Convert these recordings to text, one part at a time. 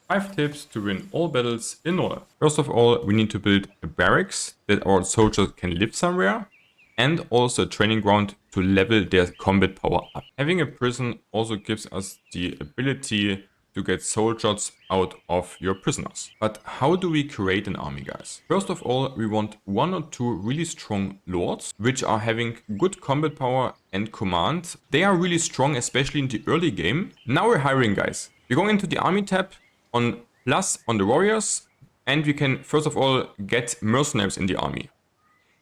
5 tips to win all battles in Norland. First of all, we need to build a barracks that our soldiers can live somewhere, and also a training ground to level their combat power up. Having a prison also gives us the ability to get soldiers out of your prisoners. But how do we create an army, guys? First of all, we want 1 or 2 really strong lords, which are having good combat power and command. They are really strong, especially in the early game. Now we're hiring, guys. We're going into the army tab on plus on the warriors, and we can first of all get mercenaries in the army.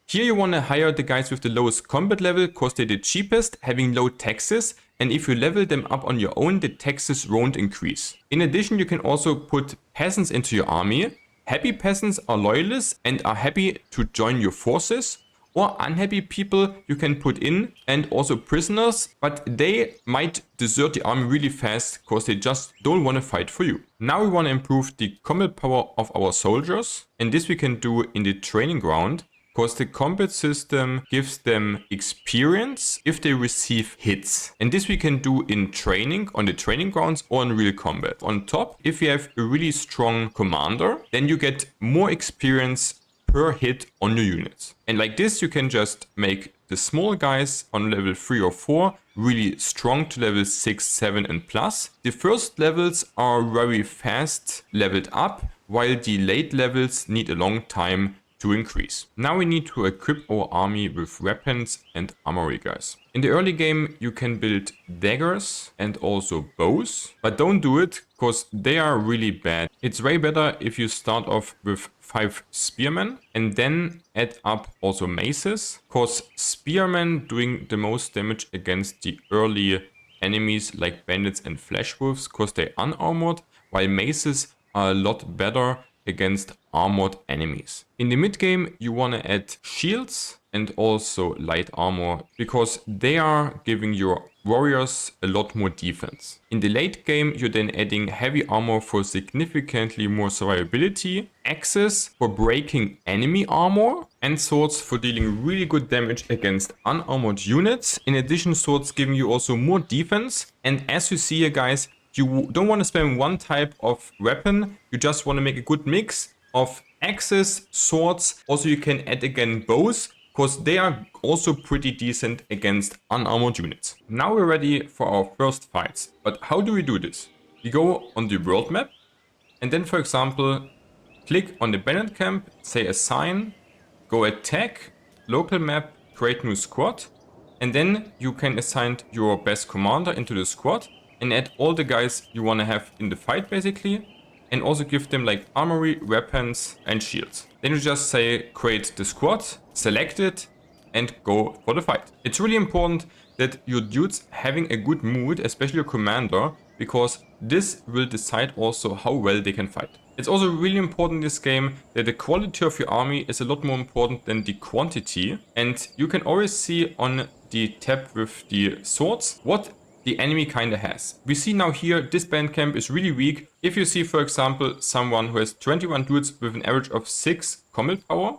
Here you want to hire the guys with the lowest combat level because they're the cheapest, having low taxes, and if you level them up on your own, the taxes won't increase. In addition, you can also put peasants into your army. Happy peasants are loyalists and are happy to join your forces, or unhappy people you can put in, and also prisoners, but they might desert the army really fast because they just don't want to fight for you. Now we want to improve the combat power of our soldiers, and this we can do in the training ground, because the combat system gives them experience if they receive hits. And this we can do in training, on the training grounds, or in real combat. On top, if you have a really strong commander, then you get more experience per hit on your units. And like this, you can just make the small guys on level 3 or 4 really strong to level 6, 7 and plus. The first levels are very fast leveled up, while the late levels need a long time to increase. Now we need to equip our army with weapons and armory, guys. In the early game you can build daggers and also bows, but don't do it because they are really bad. It's way better if you start off with 5 spearmen and then add up also maces, because spearmen doing the most damage against the early enemies like bandits and flesh wolves because they're unarmored, while maces are a lot better against armored enemies. In the mid game you want to add shields and also light armor because they are giving your warriors a lot more defense. In the late game you're then adding heavy armor for significantly more survivability, axes for breaking enemy armor, and swords for dealing really good damage against unarmored units. In addition, swords giving you also more defense, and as you see here, guys, you don't want to spam one type of weapon, you just want to make a good mix of axes, swords. Also you can add again bows, because they are also pretty decent against unarmored units. Now we're ready for our first fights. But how do we do this? We go on the world map, and then for example, click on the bandit camp, say assign, go attack, local map, create new squad, and then you can assign your best commander into the squad, and add all the guys you want to have in the fight basically, and also give them like armory, weapons and shields. Then you just say create the squad, select it and go for the fight. It's really important that your dudes having a good mood, especially your commander, because this will decide also how well they can fight. It's also really important in this game that the quality of your army is a lot more important than the quantity, and you can always see on the tab with the swords what the enemy kinda has. We see now here this band camp is really weak. If you see, for example, someone who has 21 dudes with an average of 6 combat power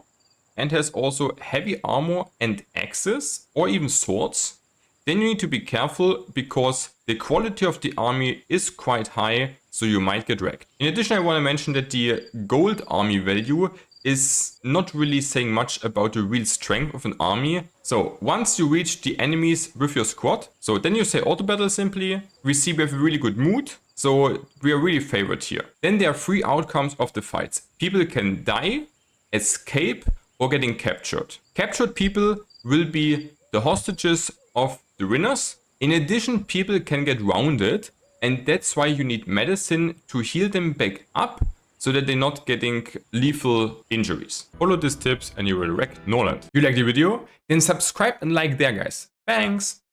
and has also heavy armor and axes or even swords, then you need to be careful because the quality of the army is quite high, so you might get wrecked. In addition, I want to mention that the gold army value is not really saying much about the real strength of an army. So once you reach the enemies with your squad, so then you say auto battle simply. We see we have a really good mood, so we are really favored here. Then there are 3 outcomes of the fights. People can die, escape, or getting captured. Captured people will be the hostages of the winners. In addition, people can get wounded, and that's why you need medicine to heal them back up, so that they're not getting lethal injuries. Follow these tips and you will wreck Norland. If you like the video, then subscribe and like there, guys. Thanks!